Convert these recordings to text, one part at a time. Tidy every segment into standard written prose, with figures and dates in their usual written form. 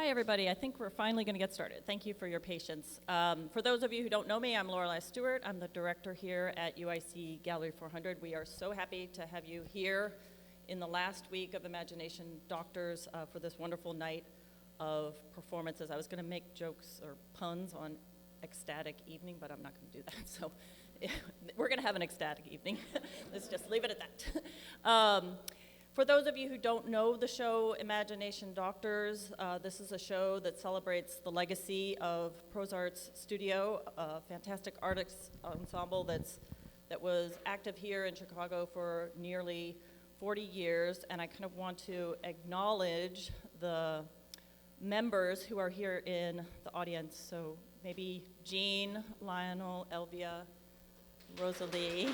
Hi, everybody. I think we're finally going to get started. Thank you for your patience. For those of you who don't know me, I'm Lorelei Stewart. I'm the director here at UIC Gallery 400. We are so happy to have you here in the last week of Imagination Doctors for this wonderful night of performances. I was going to make jokes or puns on Ecstatic Evening, but I'm not going to do that. So we're going to have an ecstatic evening. Let's just leave it at that. For those of you who don't know the show Imagination Doctors, this is a show that celebrates the legacy of Prose Arts Studio, a fantastic artists ensemble that was active here in Chicago for nearly 40 years. And I kind of want to acknowledge the members who are here in the audience. So maybe Jean, Lionel, Elvia, Rosalie.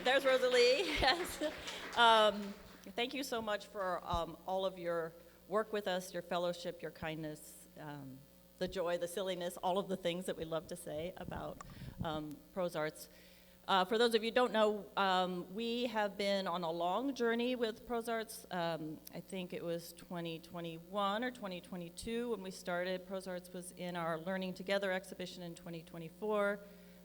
There's Rosalie, yes. Thank you so much for all of your work with us, your fellowship, your kindness, the joy, the silliness, all of the things that we love to say about Prose Arts. For those of you who don't know, we have been on a long journey with Prose Arts. I think it was 2021 or 2022 when we started. Prose Arts was in our Learning Together exhibition in 2024.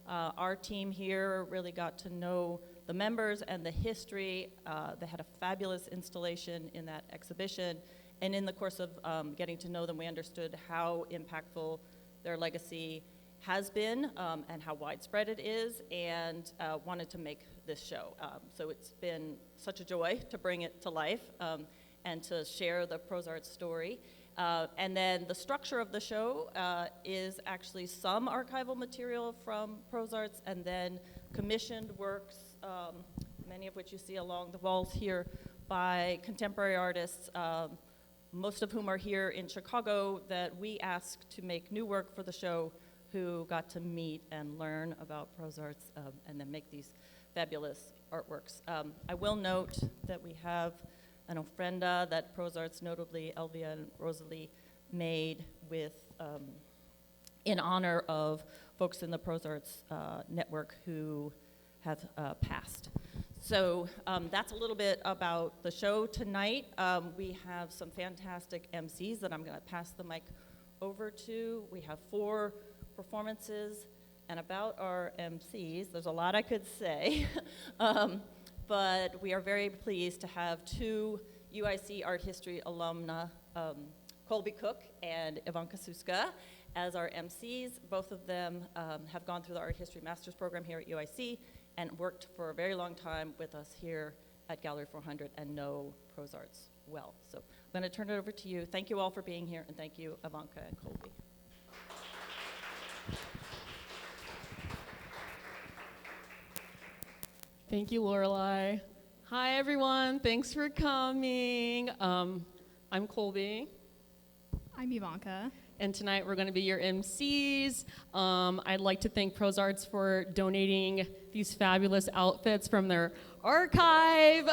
Our team here really got to know the members and the history. They had a fabulous installation in that exhibition. And in the course of getting to know them, we understood how impactful their legacy has been and how widespread it is, and wanted to make this show. So it's been such a joy to bring it to life and to share the Prose Arts story. And then the structure of the show is actually some archival material from Prose Arts and then commissioned works, many of which you see along the walls here, by contemporary artists, most of whom are here in Chicago, that we asked to make new work for the show, who got to meet and learn about Prose Arts and then make these fabulous artworks. I will note that we have an ofrenda that Prose Arts, notably Elvia and Rosalie, made with in honor of folks in the Prose Arts network who have passed. So that's a little bit about the show tonight. We have some fantastic MCs that I'm going to pass the mic over to. We have 4 performances, and about our MCs, there's a lot I could say. But we are very pleased to have 2 UIC art history alumna, Colbie Cook and Ivanka Suska, as our MCs. Both of them have gone through the art history master's program here at UIC and worked for a very long time with us here at Gallery 400 and know Prose Arts well. So I'm going to turn it over to you. Thank you all for being here, and thank you, Ivanka and Colbie. Thank you, Lorelei. Hi, everyone. Thanks for coming. I'm Colbie. I'm Ivanka. And tonight we're going to be your MCs. I'd like to thank Prose Arts for donating these fabulous outfits from their archive.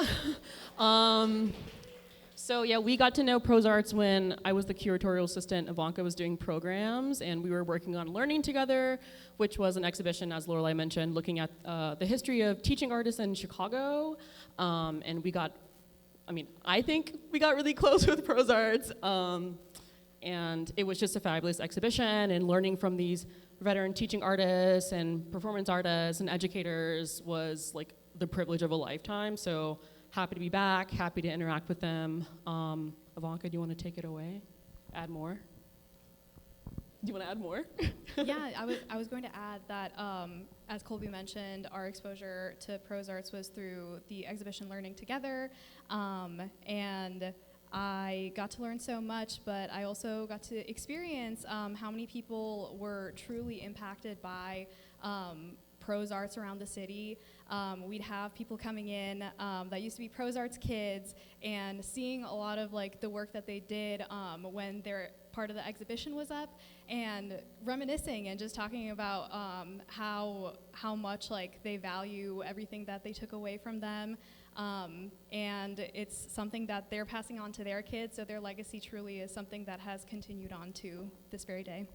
So yeah, we got to know Prose Arts when I was the curatorial assistant. Ivanka was doing programs, and we were working on Learning Together, which was an exhibition, as Lorelei mentioned, looking at the history of teaching artists in Chicago. And I think we got really close with Prose Arts. And it was just a fabulous exhibition, and learning from these veteran teaching artists and performance artists and educators was like the privilege of a lifetime. So happy to be back, happy to interact with them. Ivanka, do you want to take it away? Add more? Do you want to add more? Yeah, I was going to add that, as Colbie mentioned, our exposure to Prose Arts was through the exhibition Learning Together, and I got to learn so much, but I also got to experience how many people were truly impacted by Prose Arts around the city. We'd have people coming in that used to be Prose Arts kids, and seeing a lot of like the work that they did when their part of the exhibition was up, and reminiscing and just talking about how much like they value everything that they took away from them. And it's something that they're passing on to their kids, so their legacy truly is something that has continued on to this very day.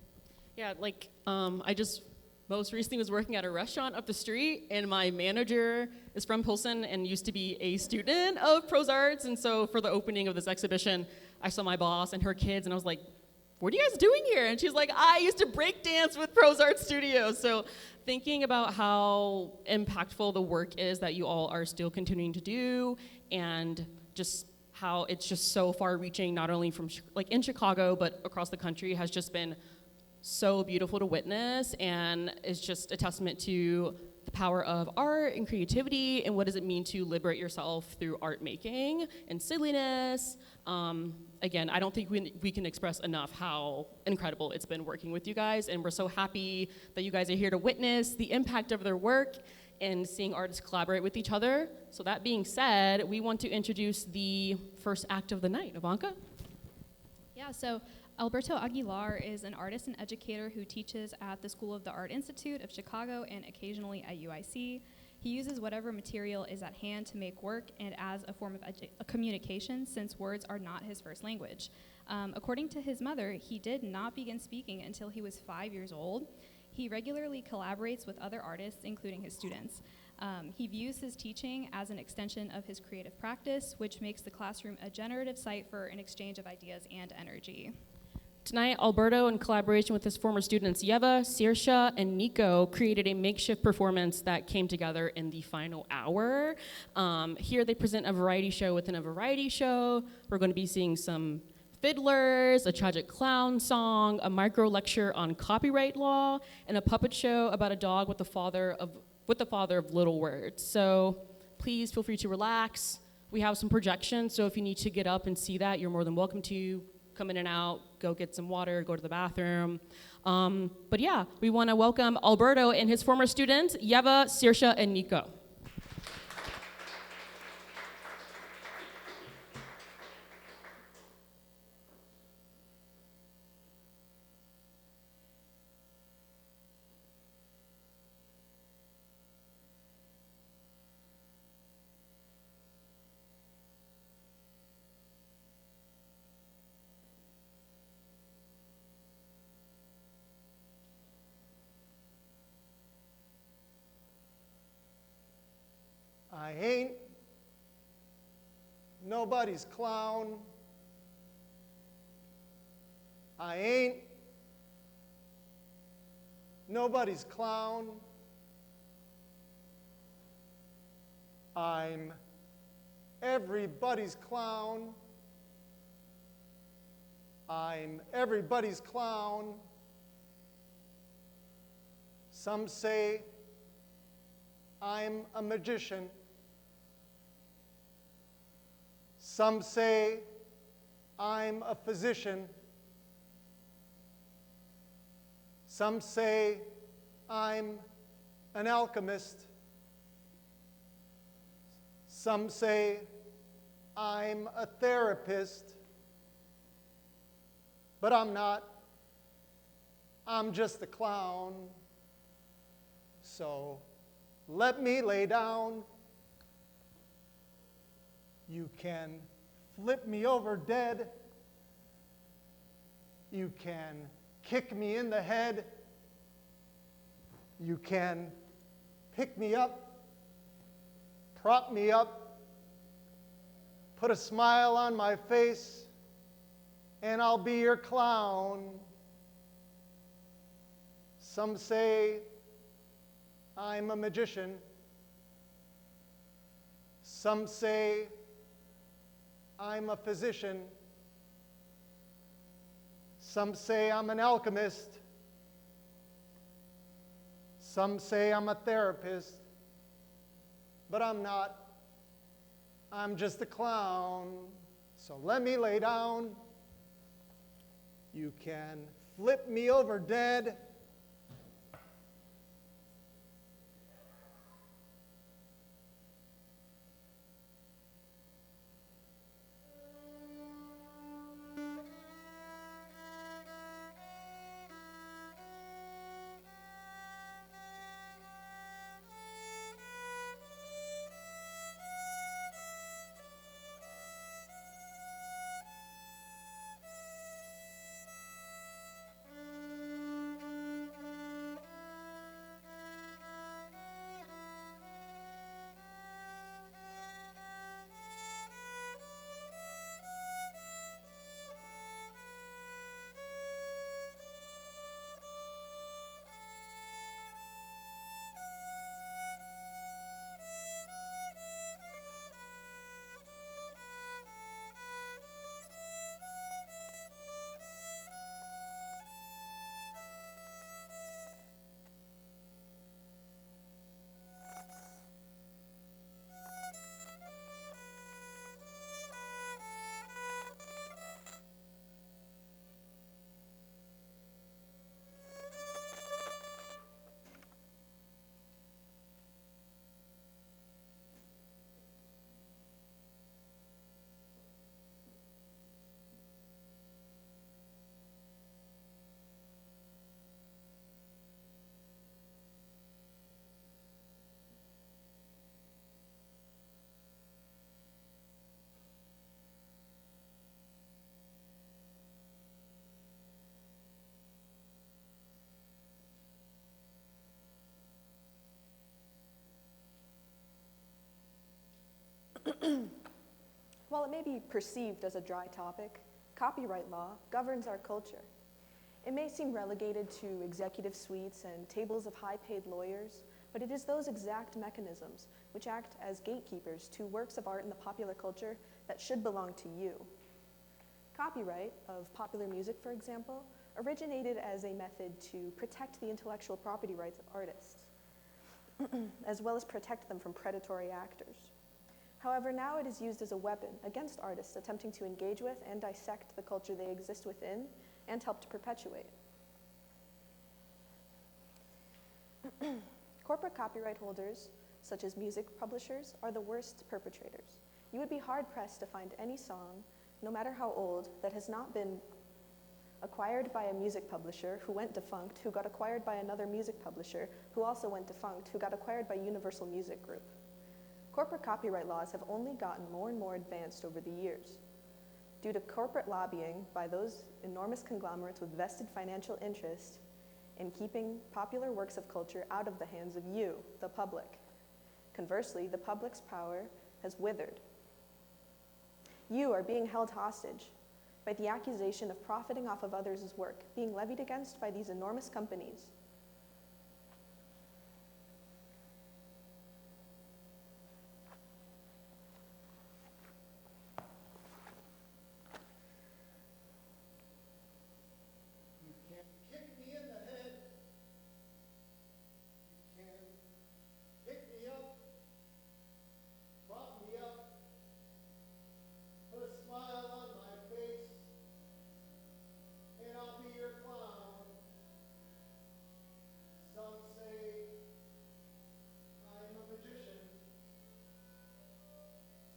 Yeah, like I just most recently was working at a restaurant up the street, and my manager is from Pilsen and used to be a student of Pros Arts. And so for the opening of this exhibition, I saw my boss and her kids, and I was like, what are you guys doing here? And she's like, I used to break dance with Pros Art Studios. So thinking about how impactful the work is that you all are still continuing to do, and just how it's just so far reaching, not only from like in Chicago, but across the country, has just been so beautiful to witness, and is just a testament to the power of art and creativity, and what does it mean to liberate yourself through art making and silliness. Again, I don't think we can express enough how incredible it's been working with you guys, and we're so happy that you guys are here to witness the impact of their work and seeing artists collaborate with each other. So that being said, we want to introduce the first act of the night. Ivanka? Yeah, so Alberto Aguilar is an artist and educator who teaches at the School of the Art Institute of Chicago and occasionally at UIC. He uses whatever material is at hand to make work and as a form of communication, since words are not his first language. According to his mother, he did not begin speaking until he was 5 years old. He regularly collaborates with other artists, including his students. He views his teaching as an extension of his creative practice, which makes the classroom a generative site for an exchange of ideas and energy. Tonight, Alberto, in collaboration with his former students Yeva, Saoirse, and Nico, created a makeshift performance that came together in the final hour. Here they present a variety show within a variety show. We're going to be seeing some fiddlers, a tragic clown song, a micro lecture on copyright law, and a puppet show about a dog with the father of little words. So please feel free to relax. We have some projections, so if you need to get up and see that, you're more than welcome to. Come in and out, go get some water, go to the bathroom. But yeah, we want to welcome Alberto and his former students, Yeva, Saoirse, and Nico. I ain't nobody's clown. I ain't nobody's clown. I'm everybody's clown. I'm everybody's clown. Some say I'm a magician. Some say I'm a physician. Some say I'm an alchemist. Some say I'm a therapist. But I'm not. I'm just a clown. So let me lay down. You can flip me over dead. You can kick me in the head. You can pick me up, prop me up, put a smile on my face, and I'll be your clown. Some say I'm a magician. Some say I'm a physician. Some say I'm an alchemist. Some say I'm a therapist. But I'm not. I'm just a clown. So let me lay down. You can flip me over dead. while it may be perceived as a dry topic, copyright law governs our culture. It may seem relegated to executive suites and tables of high-paid lawyers, but it is those exact mechanisms which act as gatekeepers to works of art in the popular culture that should belong to you. Copyright of popular music, for example, originated as a method to protect the intellectual property rights of artists, as well as protect them from predatory actors. However, now it is used as a weapon against artists attempting to engage with and dissect the culture they exist within and help to perpetuate. Corporate copyright holders, such as music publishers, are the worst perpetrators. You would be hard-pressed to find any song, no matter how old, that has not been acquired by a music publisher who went defunct, who got acquired by another music publisher, who also went defunct, who got acquired by Universal Music Group. Corporate copyright laws have only gotten more and more advanced over the years. Due to corporate lobbying by those enormous conglomerates with vested financial interest in keeping popular works of culture out of the hands of you, the public. Conversely, the public's power has withered. You are being held hostage by the accusation of profiting off of others' work, being levied against by these enormous companies. You can't kick me in the head. You can pick me up, prop me up, put a smile on my face, and I'll be your clown. Some say I'm a magician.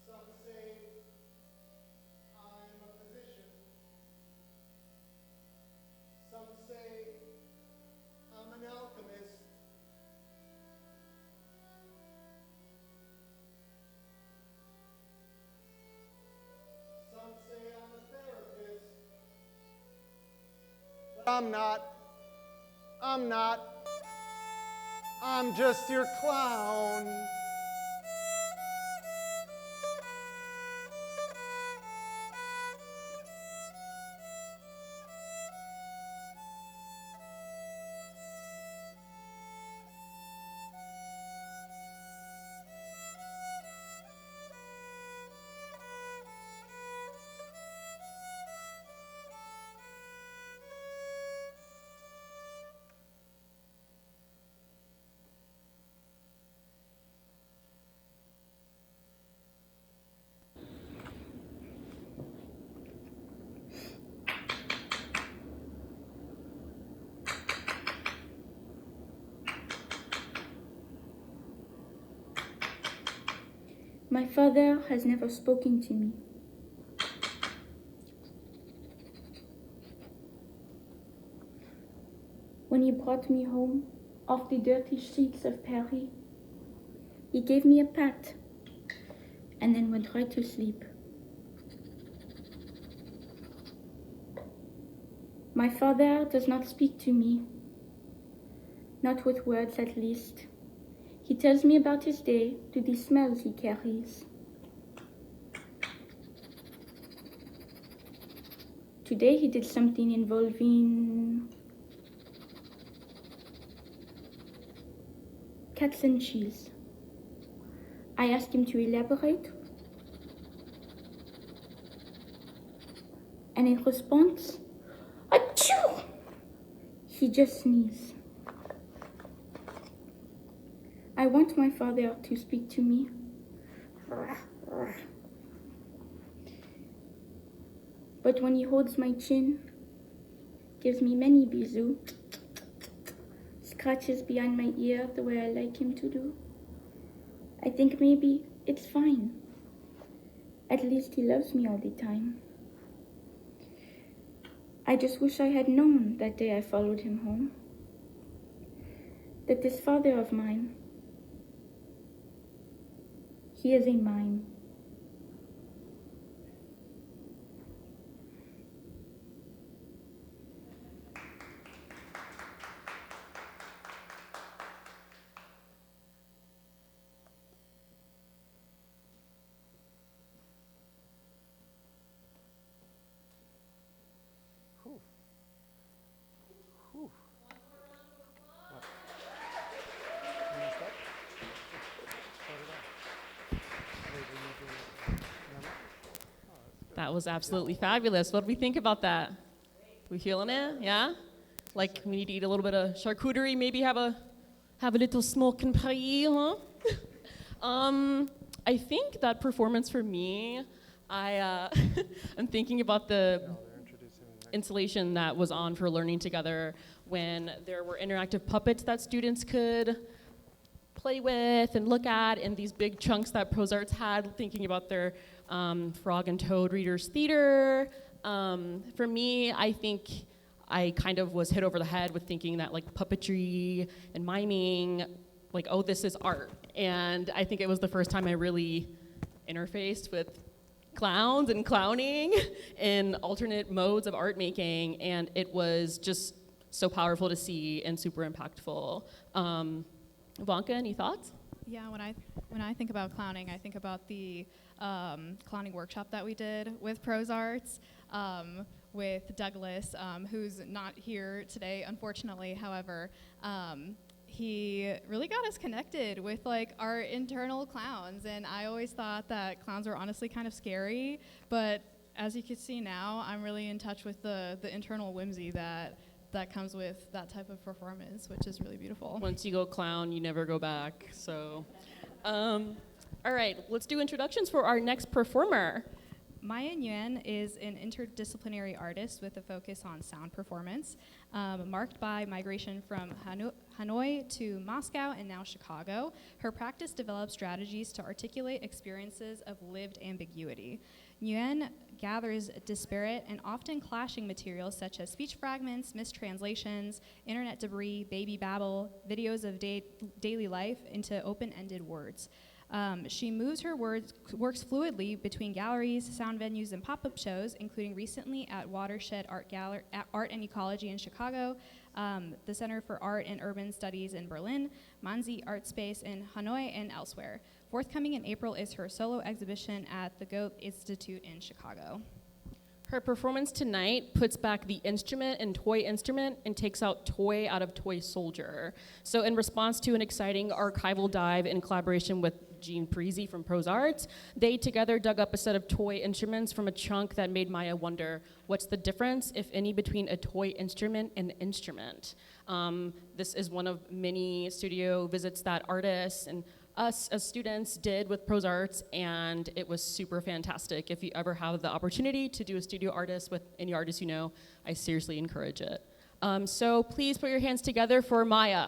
Some say I'm a physician. Some say I'm an alchemist. Some say I'm a therapist. But I'm not. I'm not. I'm just your clown. My father has never spoken to me. When he brought me home off the dirty streets of Paris, he gave me a pat and then went right to sleep. My father does not speak to me, not with words at least. He tells me about his day through the smells he carries. Today he did something involving cats and cheese. I asked him to elaborate, and in response, achoo! He just sneezed. I want my father to speak to me. But when he holds my chin, gives me many bisous, scratches behind my ear the way I like him to do, I think maybe it's fine. At least he loves me all the time. I just wish I had known that day I followed him home, that this father of mine, he is a mime. That was absolutely fabulous. What do we think about that? We feeling it? Yeah? Like we need to eat a little bit of charcuterie, maybe have a little smoke and Paris, huh? I think that performance for me, I'm thinking about the installation that was on for Learning Together when there were interactive puppets that students could play with and look at, and these big chunks that ProsArts had, thinking about their Frog and Toad Readers Theater. For me, I think I kind of was hit over the head with thinking that like puppetry and miming, like, oh, this is art. And I think it was the first time I really interfaced with clowns and clowning in alternate modes of art making, and it was just so powerful to see and super impactful. Ivanka, any thoughts? Yeah, when I think about clowning, I think about the clowning workshop that we did with ProsArts, with Douglas, who's not here today, unfortunately. However, he really got us connected with like our internal clowns, and I always thought that clowns were honestly kind of scary, but as you can see now, I'm really in touch with the internal whimsy that comes with that type of performance, which is really beautiful. Once you go clown, you never go back. So, all right, let's do introductions for our next performer. Maya Nguyen is an interdisciplinary artist with a focus on sound performance, marked by migration from Hanoi to Moscow and now Chicago. Her practice develops strategies to articulate experiences of lived ambiguity. Nguyen gathers disparate and often clashing materials such as speech fragments, mistranslations, internet debris, baby babble, videos of daily life into open-ended words. She moves her works fluidly between galleries, sound venues, and pop-up shows, including recently at Watershed Art and Ecology in Chicago, the Center for Art and Urban Studies in Berlin, Manzi Art Space in Hanoi, and elsewhere. Forthcoming in April is her solo exhibition at the Goethe Institute in Chicago. Her performance tonight puts back the instrument and toy instrument and takes out toy out of toy soldier. So in response to an exciting archival dive in collaboration with Jean Parisi from ProsArts, they together dug up a set of toy instruments from a chunk that made Maya wonder, what's the difference, if any, between a toy instrument and instrument? This is one of many studio visits that artists and us as students did with ProsArts, and it was super fantastic. If you ever have the opportunity to do a studio artist with any artist you know, I seriously encourage it. So please put your hands together for Maya.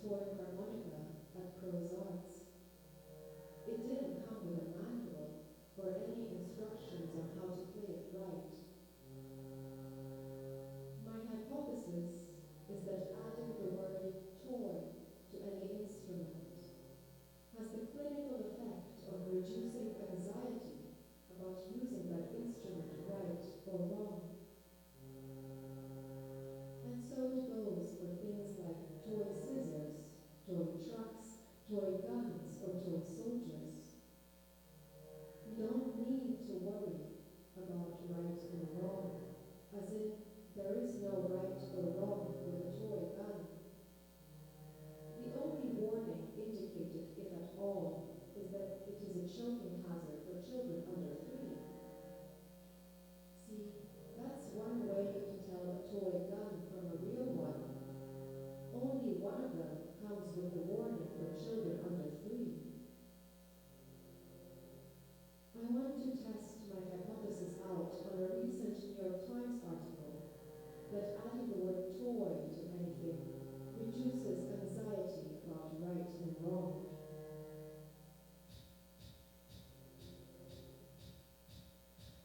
toy harmonica at Prose Arts. It didn't come with a manual or any instructions on how to play it right. My hypothesis is that adding the word toy to any instrument has the clinical effect of reducing anxiety about using that instrument right or wrong. And so it goes for things like toy scissors, toy trucks, toy guns, or toy soldiers. We don't need to worry about right and wrong, as in there is no right or wrong with a toy gun. The only warning indicated, if at all, is that it is a choking hazard for children under 3. See, that's one way to tell a toy gun from a real one. Only one of them comes with the warning for children under 3. I want to test my hypothesis out on a recent New York Times article that adding the word toy to anything reduces anxiety about right and wrong.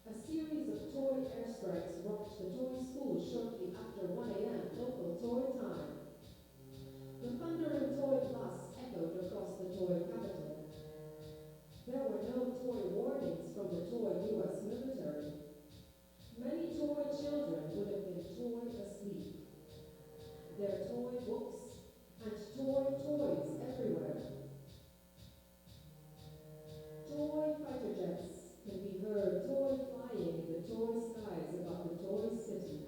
A series of toy airstrikes rocked the toy school shortly after 1 a.m. local toy time. The thundering toy blasts echoed across the toy capital. There were no toy warnings from the toy U.S. military. Many toy children would have been toy asleep. Their toy books and toy toys everywhere. Toy fighter jets can be heard toy flying in the toy skies above the toy city.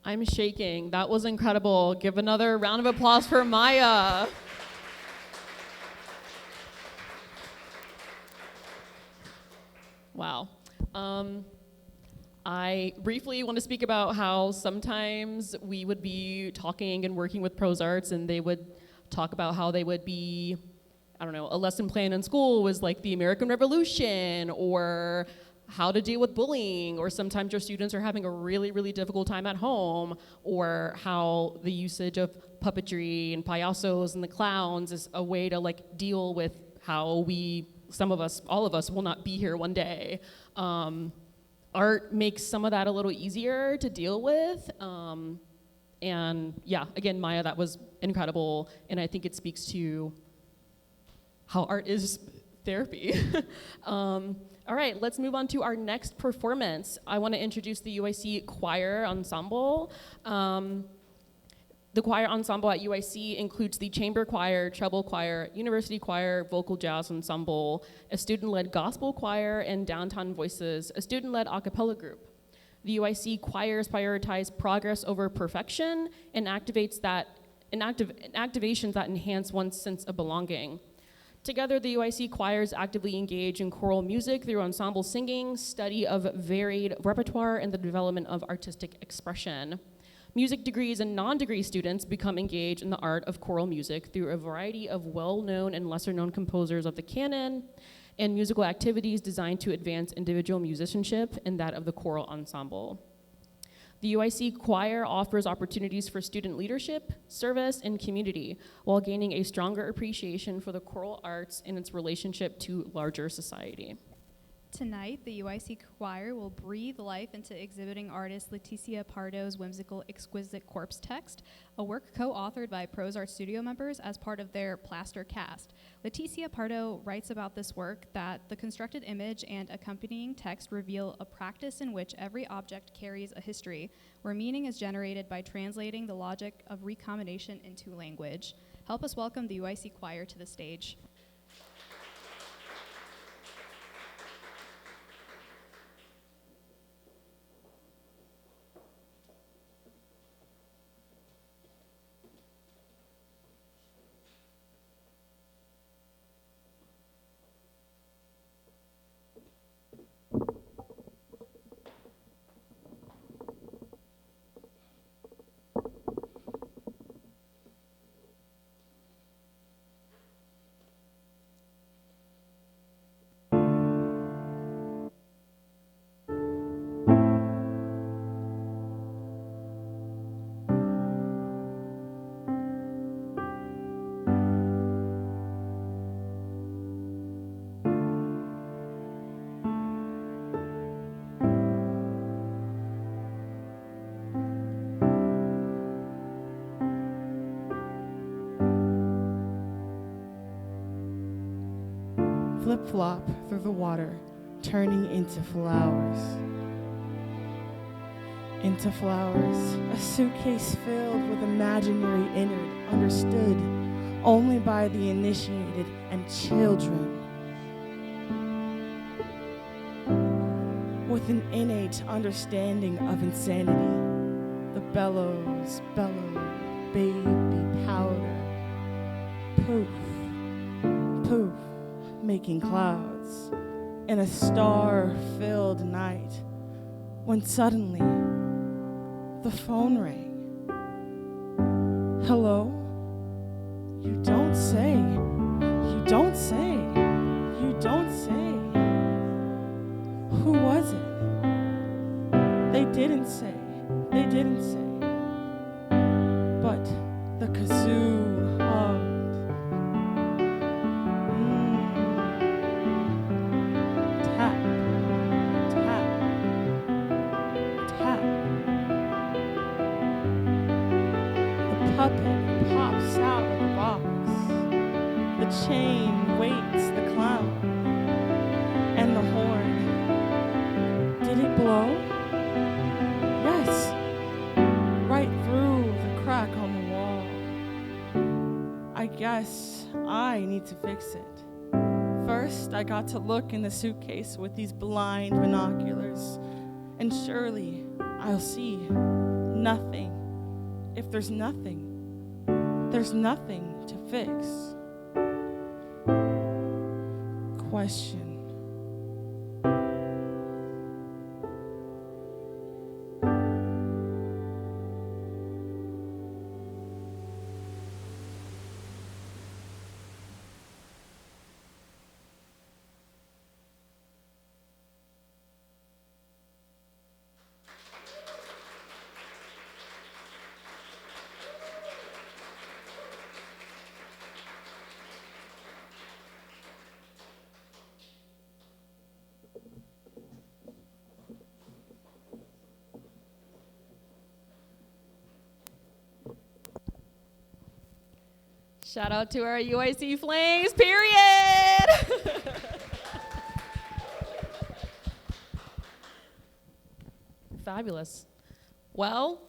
I'm shaking. That was incredible. Give another round of applause for Maya. Wow. I briefly want to speak about how sometimes we would be talking and working with Prose Arts, and they would talk about how they would be, I don't know, a lesson plan in school was like the American Revolution, or how to deal with bullying, or sometimes your students are having a really, really difficult time at home, or how the usage of puppetry and payasos and the clowns is a way to like deal with how some of us, all of us will not be here one day. Art makes some of that a little easier to deal with. And yeah, again, Maya, that was incredible. And I think it speaks to how art is therapy. All right, let's move on to our next performance. I want to introduce the UIC Choir Ensemble. The choir ensemble at UIC includes the chamber choir, treble choir, university choir, vocal jazz ensemble, a student-led gospel choir, and Downtown Voices, a student-led a cappella group. The UIC choirs prioritize progress over perfection and activations that enhance one's sense of belonging. Together, the UIC choirs actively engage in choral music through ensemble singing, study of varied repertoire, and the development of artistic expression. Music degrees and non-degree students become engaged in the art of choral music through a variety of well-known and lesser-known composers of the canon and musical activities designed to advance individual musicianship and that of the choral ensemble. The UIC choir offers opportunities for student leadership, service, and community, while gaining a stronger appreciation for the choral arts and its relationship to larger society. Tonight, the UIC Choir will breathe life into exhibiting artist Leticia Pardo's whimsical Exquisite Corpse text, a work co-authored by Prose Art Studio members as part of their Plaster cast. Leticia Pardo writes about this work that the constructed image and accompanying text reveal a practice in which every object carries a history, where meaning is generated by translating the logic of recombination into language. Help us welcome the UIC Choir to the stage. Flip-flop through the water, turning into flowers. Into flowers, a suitcase filled with imaginary innard, understood only by the initiated and children. With an innate understanding of insanity, the bellows bellowed, baby powder, poof, poof, making clouds in a star-filled night, when suddenly the phone rang. Hello? You don't say. You don't say. You don't say. Who was it? They didn't say. They didn't say. But the kazoo hummed. Tap, tap, tap. The puppet pops out of the box. The chain waits the clown. And the horn. Did it blow? Yes. Right through the crack on the wall. I guess I need to fix it. First, I got to look in the suitcase with these blind binoculars, and surely I'll see nothing. If there's nothing to fix. Question. Shout out to our UIC Flames, period! Fabulous. Well,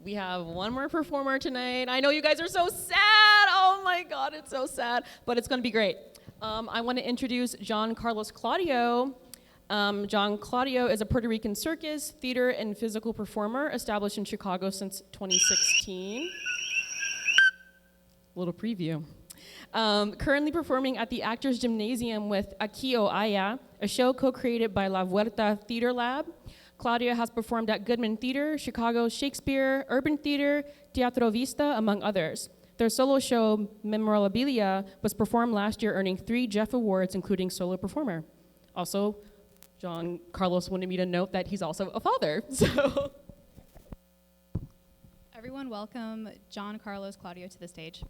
we have one more performer tonight. I know you guys are so sad. Oh my God, it's so sad, but it's gonna be great. I want to introduce John Carlos Claudio. John Claudio is a Puerto Rican circus, theater, and physical performer established in Chicago since 2016. Little preview. Currently performing at the Actors Gymnasium with Akio Aya, a show co-created by La Vuelta Theater Lab. Claudia has performed at Goodman Theater, Chicago Shakespeare, Urban Theater, Teatro Vista, among others. Their solo show, Memorabilia, was performed last year, earning 3 Jeff Awards, including Solo Performer. Also, John Carlos wanted me to note that he's also a father, so. Everyone welcome John Carlos Claudio to the stage.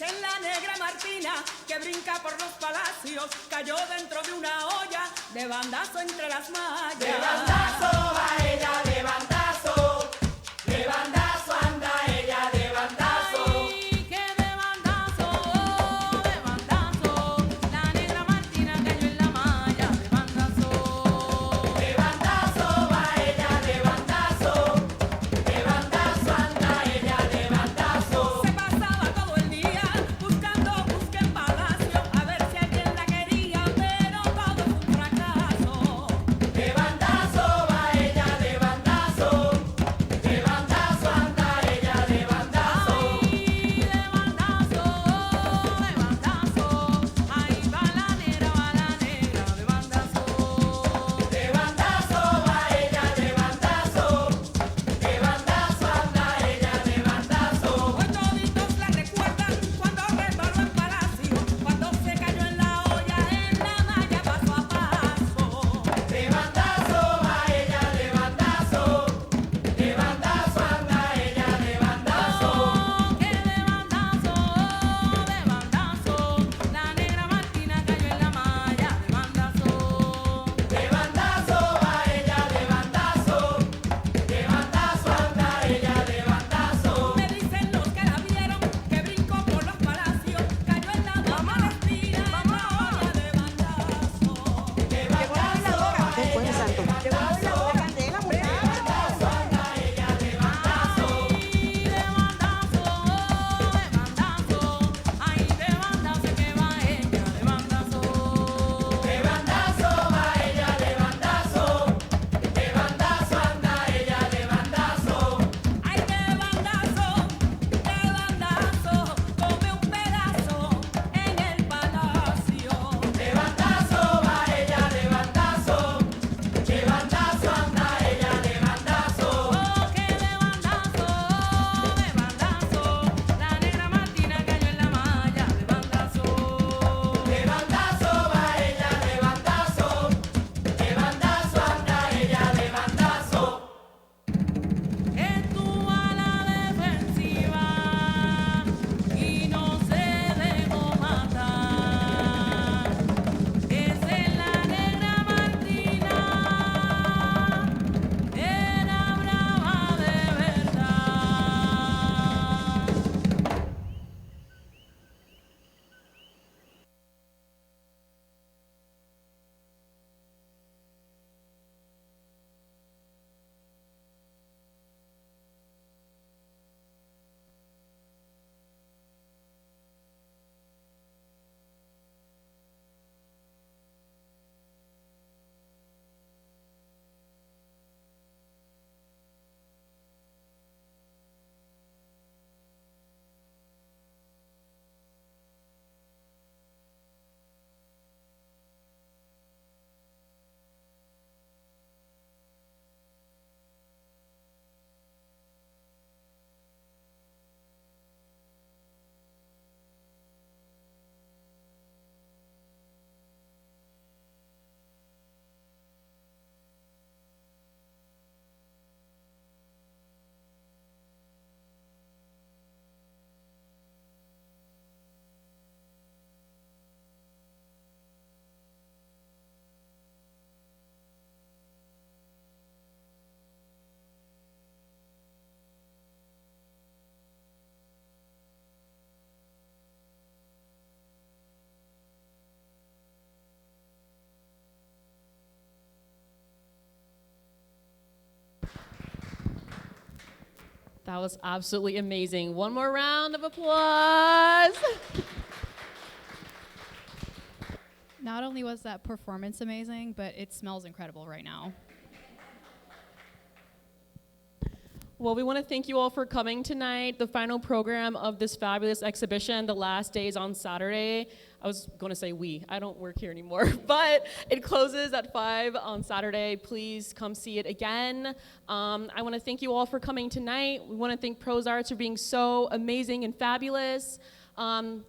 Escuchen la negra Martina que brinca por los palacios, cayó dentro de una olla de bandazo entre las mallas. De bandazo va ella, de bandazo, de bandazo anda ella, de bandazo. Ay, que de bandazo, la negra Martina cayó en la malla, de bandazo. De bandazo va ella, de bandazo anda ella, de bandazo. Se pasaba todo el día buscando busque en palacio, a ver si alguien la quería, pero todo fue un fracaso. De bandazo va ella, de bandazo anda ella, de bandazo. Ay, de bandazo, ahí va la negra, de bandazo. De bandazo va ella, de bandazo anda ella, de bandazo. Hoy toditos la recuerdan cuando resbaló en palacio, cuando se cayó en la olla, en la malla paso a paso. De bandazo va ella, de bandazo anda ella, de bandazo. Que de bandazo, la negra Martina cayó en la malla, de bandazo. De bandazo va ella, de bandazo anda ella, de bandazo. Me dicen los que la vieron que brincó por los palacios, cayó en la dama Espina, en la olla de bandazo. De bandazo va ella, de bandazo anda ella, de bandazo. De bandazo, ay, de bandazo que va ella, de bandazo. De bandazo va ella, de bandazo anda ella, de bandazo. Ay, de bandazo, come un pedazo en el palacio. De bandazo va ella, de bandazo anda ella, de bandazo. Oh, que de bandazo, la negra Martina cayó en la malla, de bandazo. De bandazo va ella, de bandazo anda ella, de bandazo. Estuvo a la defensiva y no se dejó matar. Esa es la negra Martina, era brava de verdad. That was absolutely amazing. One more round of applause. Not only was that performance amazing, but it smells incredible right now. Well, we want to thank you all for coming tonight. The final program of this fabulous exhibition, the last day is on Saturday. I was going to say I don't work here anymore, but it closes at 5 on Saturday. Please come see it again. I want to thank you all for coming tonight. We want to thank Pros Arts for being so amazing and fabulous.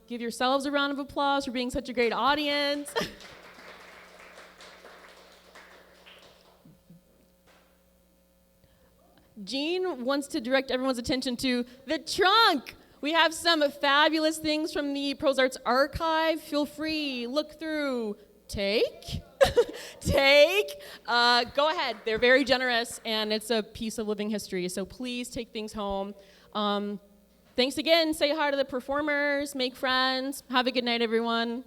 Give yourselves a round of applause for being such a great audience. Jean wants to direct everyone's attention to the trunk. We have some fabulous things from the Pros Arts Archive. Feel free, look through, take, go ahead. They're very generous, and it's a piece of living history, so please take things home. Thanks again. Say hi to the performers, make friends. Have a good night, everyone.